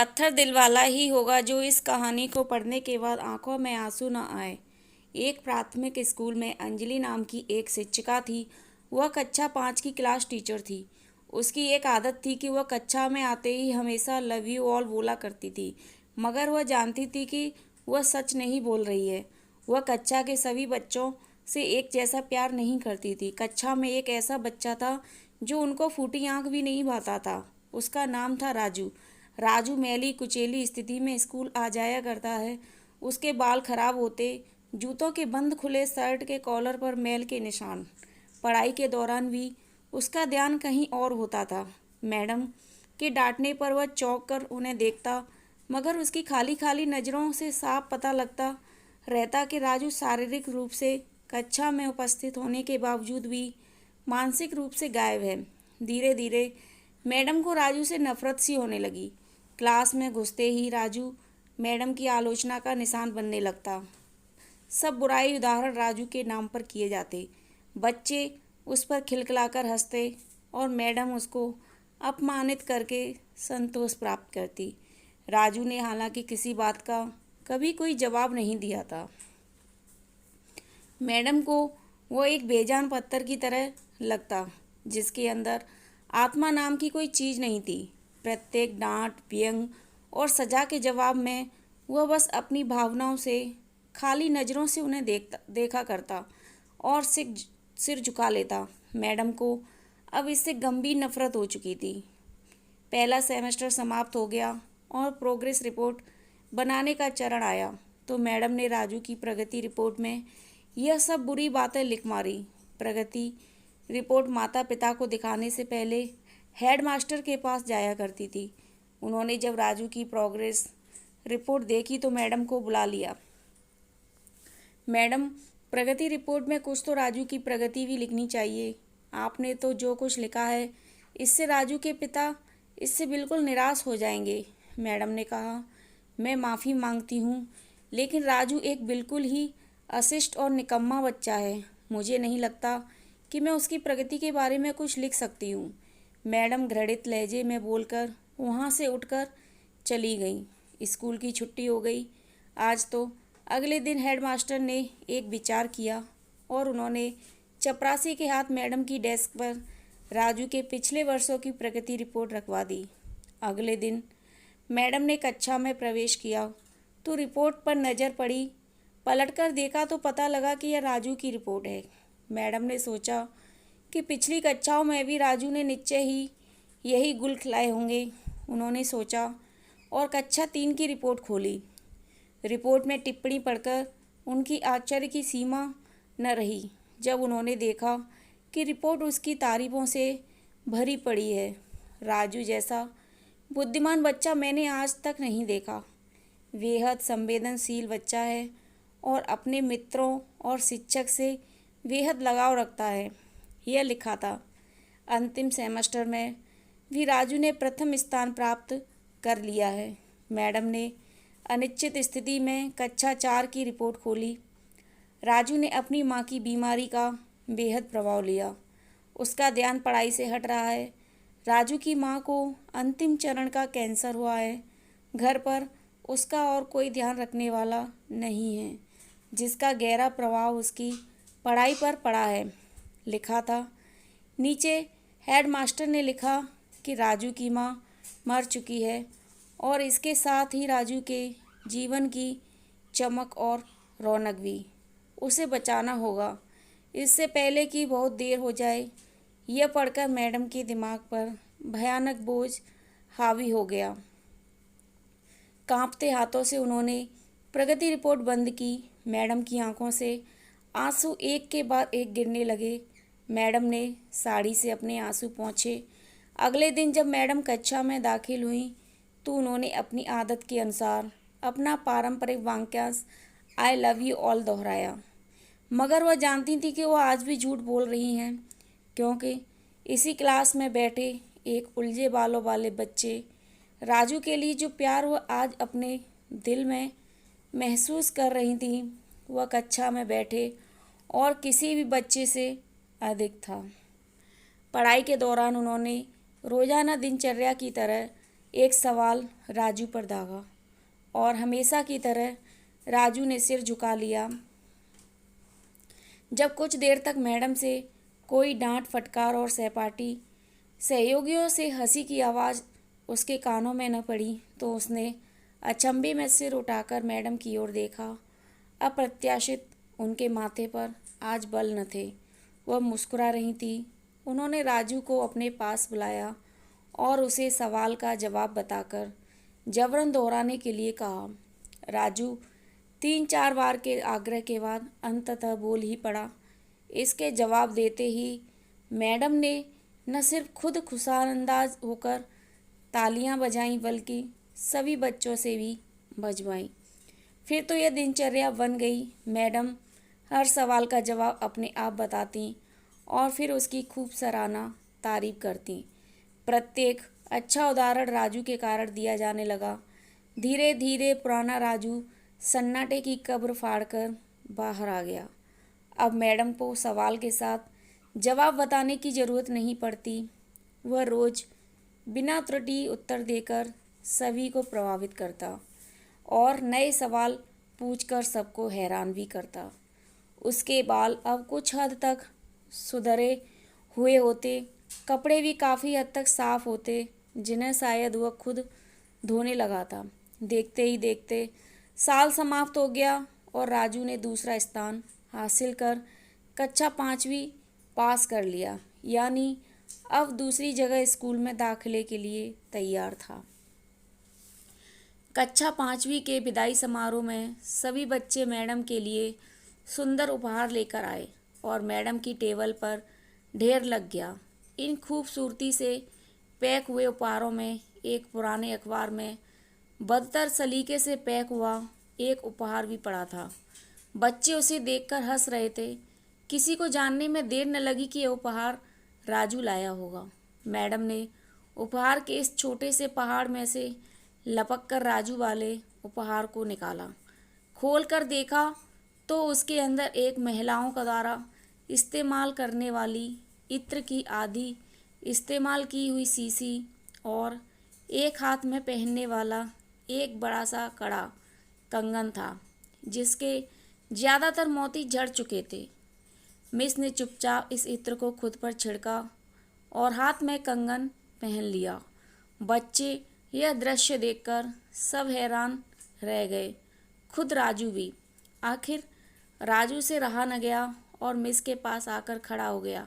पत्थर दिल वाला ही होगा जो इस कहानी को पढ़ने के बाद आंखों में आंसू न आए। एक प्राथमिक स्कूल में अंजलि नाम की एक शिक्षिका थी। वह कक्षा 5 की क्लास टीचर थी। उसकी एक आदत थी कि वह कक्षा में आते ही हमेशा लव यू ऑल बोला करती थी, मगर वह जानती थी कि वह सच नहीं बोल रही है। वह कक्षा के सभी बच्चों से एक जैसा प्यार नहीं करती थी। कक्षा में एक ऐसा बच्चा था जो उनको फूटी आंख भी नहीं भाता था। उसका नाम था राजू। राजू मैली कुचेली स्थिति में स्कूल आ जाया करता है। उसके बाल खराब होते, जूतों के बंद खुले, शर्ट के कॉलर पर मैल के निशान। पढ़ाई के दौरान भी उसका ध्यान कहीं और होता था। मैडम के डांटने पर वह चौंक कर उन्हें देखता, मगर उसकी खाली खाली नज़रों से साफ पता लगता रहता कि राजू शारीरिक रूप से कक्षा में उपस्थित होने के बावजूद भी मानसिक रूप से गायब है। धीरे धीरे मैडम को राजू से नफरत सी होने लगी। क्लास में घुसते ही राजू मैडम की आलोचना का निशान बनने लगता। सब बुराई उदाहरण राजू के नाम पर किए जाते। बच्चे उस पर खिलखिलाकर हंसते और मैडम उसको अपमानित करके संतोष प्राप्त करती। राजू ने हालांकि किसी बात का कभी कोई जवाब नहीं दिया था। मैडम को वो एक बेजान पत्थर की तरह लगता, जिसके अंदर आत्मा नाम की कोई चीज़ नहीं थी। प्रत्येक डांट, व्यंग और सजा के जवाब में वह बस अपनी भावनाओं से, खाली नज़रों से उन्हें देखा करता और सिर झुका लेता। मैडम को अब इससे गंभीर नफरत हो चुकी थी। पहला सेमेस्टर समाप्त हो गया और प्रोग्रेस रिपोर्ट बनाने का चरण आया तो मैडम ने राजू की प्रगति रिपोर्ट में यह सब बुरी बातें लिख मारी। प्रगति रिपोर्ट माता पिता को दिखाने से पहले हेड मास्टर के पास जाया करती थी। उन्होंने जब राजू की प्रोग्रेस रिपोर्ट देखी तो मैडम को बुला लिया। मैडम, प्रगति रिपोर्ट में कुछ तो राजू की प्रगति भी लिखनी चाहिए। आपने तो जो कुछ लिखा है इससे राजू के पिता इससे बिल्कुल निराश हो जाएंगे। मैडम ने कहा, मैं माफ़ी मांगती हूँ, लेकिन राजू एक बिल्कुल ही अशिष्ट और निकम्मा बच्चा है। मुझे नहीं लगता कि मैं उसकी प्रगति के बारे में कुछ लिख सकती हूँ। मैडम घृणित लहजे में बोलकर वहाँ से उठकर चली गई। स्कूल की छुट्टी हो गई। आज तो अगले दिन हेडमास्टर ने एक विचार किया और उन्होंने चपरासी के हाथ मैडम की डेस्क पर राजू के पिछले वर्षों की प्रगति रिपोर्ट रखवा दी। अगले दिन मैडम ने कक्षा में प्रवेश किया तो रिपोर्ट पर नज़र पड़ी। पलटकर देखा तो पता लगा कि यह राजू की रिपोर्ट है। मैडम ने सोचा कि पिछली कक्षाओं में भी राजू ने निश्चय ही यही गुल खिलाए होंगे। उन्होंने सोचा और कक्षा 3 की रिपोर्ट खोली। रिपोर्ट में टिप्पणी पढ़कर उनकी आश्चर्य की सीमा न रही जब उन्होंने देखा कि रिपोर्ट उसकी तारीफों से भरी पड़ी है। राजू जैसा बुद्धिमान बच्चा मैंने आज तक नहीं देखा। बेहद संवेदनशील बच्चा है और अपने मित्रों और शिक्षक से बेहद लगाव रखता है, यह लिखा था। अंतिम सेमेस्टर में भी राजू ने प्रथम स्थान प्राप्त कर लिया है। मैडम ने अनिश्चित स्थिति में कक्षा 4 की रिपोर्ट खोली। राजू ने अपनी माँ की बीमारी का बेहद प्रभाव लिया। उसका ध्यान पढ़ाई से हट रहा है। राजू की माँ को अंतिम चरण का कैंसर हुआ है। घर पर उसका और कोई ध्यान रखने वाला नहीं है, जिसका गहरा प्रभाव उसकी पढ़ाई पर पड़ा है, लिखा था। नीचे हेड मास्टर ने लिखा कि राजू की माँ मर चुकी है और इसके साथ ही राजू के जीवन की चमक और रौनक भी। उसे बचाना होगा इससे पहले कि बहुत देर हो जाए। यह पढ़कर मैडम के दिमाग पर भयानक बोझ हावी हो गया। कांपते हाथों से उन्होंने प्रगति रिपोर्ट बंद की। मैडम की आंखों से आंसू एक के बाद एक गिरने लगे। मैडम ने साड़ी से अपने आंसू पोंछे। अगले दिन जब मैडम कक्षा में दाखिल हुई तो उन्होंने अपनी आदत के अनुसार अपना पारंपरिक वाक्यांश आई लव यू ऑल दोहराया, मगर वह जानती थी कि वह आज भी झूठ बोल रही हैं, क्योंकि इसी क्लास में बैठे एक उलझे बालों वाले बच्चे राजू के लिए जो प्यार वह आज अपने दिल में महसूस कर रही थी, वह कक्षा में बैठे और किसी भी बच्चे से अधिक था। पढ़ाई के दौरान उन्होंने रोज़ाना दिनचर्या की तरह एक सवाल राजू पर दागा और हमेशा की तरह राजू ने सिर झुका लिया। जब कुछ देर तक मैडम से कोई डांट फटकार और सहपाठी सहयोगियों से हंसी की आवाज़ उसके कानों में न पड़ी तो उसने अचंभे में सिर उठाकर मैडम की ओर देखा। अप्रत्याशित उनके माथे पर आज बल न थे। वह मुस्कुरा रही थी। उन्होंने राजू को अपने पास बुलाया और उसे सवाल का जवाब बताकर जबरन दोहराने के लिए कहा। राजू 3-4 बार के आग्रह के बाद अंततः बोल ही पड़ा। इसके जवाब देते ही मैडम ने न सिर्फ खुद खुशानंदाज होकर तालियां बजाईं बल्कि सभी बच्चों से भी बजवाईं। फिर तो यह दिनचर्या बन गई। मैडम हर सवाल का जवाब अपने आप बताती और फिर उसकी खूब सराहना तारीफ करती। प्रत्येक अच्छा उदाहरण राजू के कारण दिया जाने लगा। धीरे धीरे पुराना राजू सन्नाटे की कब्र फाड़कर बाहर आ गया। अब मैडम को सवाल के साथ जवाब बताने की ज़रूरत नहीं पड़ती। वह रोज़ बिना त्रुटि उत्तर देकर सभी को प्रभावित करता और नए सवाल पूछकर सबको हैरान भी करता। उसके बाल अब कुछ हद तक सुधरे हुए होते, कपड़े भी काफ़ी हद तक साफ होते, जिन्हें शायद वह खुद धोने लगा था। देखते ही देखते साल समाप्त हो गया और राजू ने दूसरा स्थान हासिल कर कक्षा 5वीं पास कर लिया, यानी अब दूसरी जगह स्कूल में दाखिले के लिए तैयार था। कक्षा 5वीं के विदाई समारोह में सभी बच्चे मैडम के लिए सुंदर उपहार लेकर आए और मैडम की टेबल पर ढेर लग गया। इन खूबसूरती से पैक हुए उपहारों में एक पुराने अखबार में बदतर सलीके से पैक हुआ एक उपहार भी पड़ा था। बच्चे उसे देखकर हंस रहे थे। किसी को जानने में देर न लगी कि यह उपहार राजू लाया होगा। मैडम ने उपहार के इस छोटे से पहाड़ में से लपक कर राजू वाले उपहार को निकाला। खोल कर देखा तो उसके अंदर एक महिलाओं का द्वारा इस्तेमाल करने वाली इत्र की आधी इस्तेमाल की हुई शीशी और एक हाथ में पहनने वाला एक बड़ा सा कड़ा कंगन था, जिसके ज़्यादातर मोती झड़ चुके थे। मिस ने चुपचाप इस इत्र को खुद पर छिड़का और हाथ में कंगन पहन लिया। बच्चे यह दृश्य देखकर सब हैरान रह गए, खुद राजू भी। आखिर राजू से रहा न गया और मिस के पास आकर खड़ा हो गया।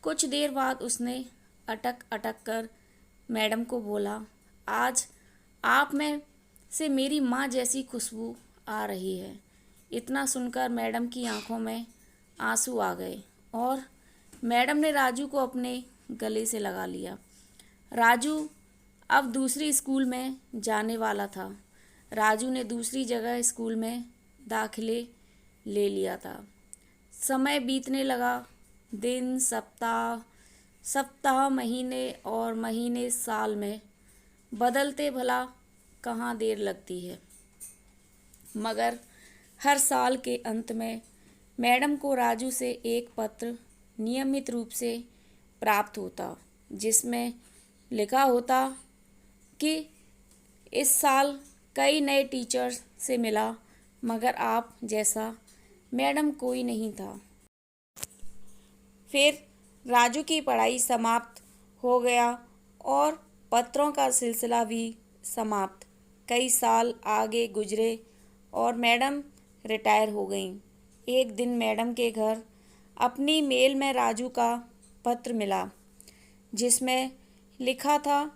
कुछ देर बाद उसने अटक अटक कर मैडम को बोला, आज आप में से मेरी माँ जैसी खुशबू आ रही है। इतना सुनकर मैडम की आंखों में आंसू आ गए और मैडम ने राजू को अपने गले से लगा लिया। राजू अब दूसरी स्कूल में जाने वाला था। राजू ने दूसरी जगह स्कूल में दाखिले ले लिया था। समय बीतने लगा। दिन, सप्ताह, सप्ताह महीने और महीने साल में बदलते भला कहाँ देर लगती है। मगर हर साल के अंत में मैडम को राजू से एक पत्र नियमित रूप से प्राप्त होता, जिसमें लिखा होता कि इस साल कई नए टीचर्स से मिला, मगर आप जैसा मैडम कोई नहीं था। फिर राजू की पढ़ाई समाप्त हो गया और पत्रों का सिलसिला भी समाप्त। कई साल आगे गुजरे और मैडम रिटायर हो गईं। एक दिन मैडम के घर अपनी मेल में राजू का पत्र मिला, जिसमें लिखा था,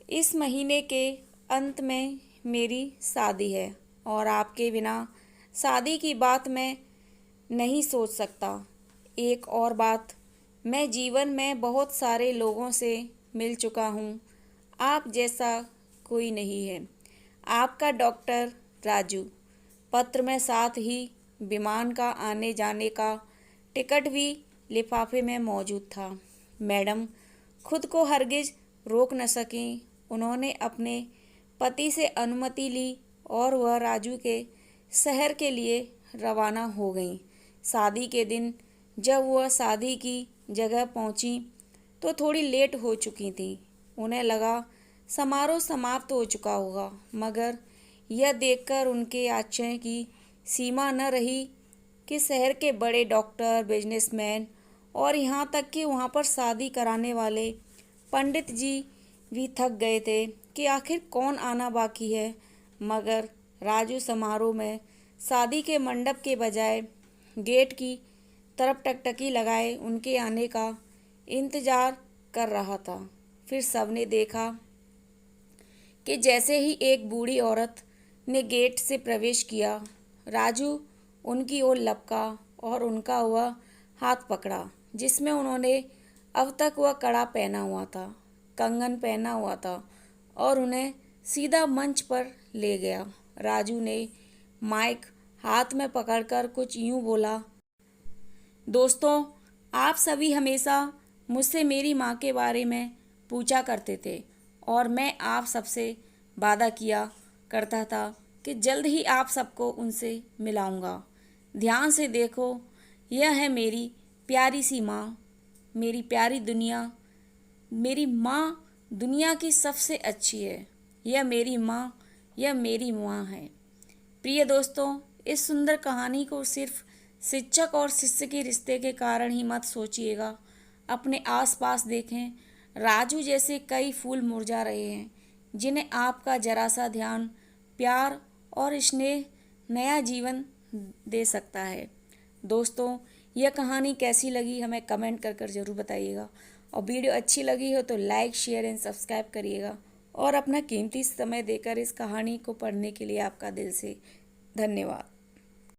इस महीने के अंत में मेरी शादी है और आपके बिना शादी की बात मैं नहीं सोच सकता। एक और बात, मैं जीवन में बहुत सारे लोगों से मिल चुका हूँ, आप जैसा कोई नहीं है। आपका डॉक्टर राजू। पत्र में साथ ही विमान का आने जाने का टिकट भी लिफाफे में मौजूद था। मैडम खुद को हरगिज रोक न सकीं। उन्होंने अपने पति से अनुमति ली और वह राजू के शहर के लिए रवाना हो गईं। शादी के दिन जब वह शादी की जगह पहुंची तो थोड़ी लेट हो चुकी थी। उन्हें लगा समारोह समाप्त हो चुका होगा, मगर यह देखकर उनके आश्चर्य की सीमा न रही कि शहर के बड़े डॉक्टर, बिजनेसमैन और यहाँ तक कि वहाँ पर शादी कराने वाले पंडित जी भी थक गए थे कि आखिर कौन आना बाकी है। मगर राजू समारोह में शादी के मंडप के बजाय गेट की तरफ टकटकी लगाए उनके आने का इंतजार कर रहा था। फिर सबने देखा कि जैसे ही एक बूढ़ी औरत ने गेट से प्रवेश किया, राजू उनकी ओर लपका और उनका वह हाथ पकड़ा जिसमें उन्होंने अब तक वह कड़ा पहना हुआ था, कंगन पहना हुआ था, और उन्हें सीधा मंच पर ले गया। राजू ने माइक हाथ में पकड़कर कुछ यूं बोला, दोस्तों, आप सभी हमेशा मुझसे मेरी माँ के बारे में पूछा करते थे और मैं आप सबसे वादा किया करता था कि जल्द ही आप सबको उनसे मिलाऊंगा। ध्यान से देखो, यह है मेरी प्यारी सी माँ, मेरी प्यारी दुनिया। मेरी माँ दुनिया की सबसे अच्छी है। यह मेरी माँ, यह मेरी माँ है। प्रिय दोस्तों, इस सुंदर कहानी को सिर्फ शिक्षक और शिष्य के रिश्ते के कारण ही मत सोचिएगा। अपने आसपास देखें, राजू जैसे कई फूल मुरझा रहे हैं जिन्हें आपका जरा सा ध्यान, प्यार और स्नेह नया जीवन दे सकता है। दोस्तों, यह कहानी कैसी लगी हमें कमेंट कर कर ज़रूर बताइएगा, और वीडियो अच्छी लगी हो तो लाइक, शेयर एंड सब्सक्राइब करिएगा, और अपना कीमती समय देकर इस कहानी को पढ़ने के लिए आपका दिल से धन्यवाद।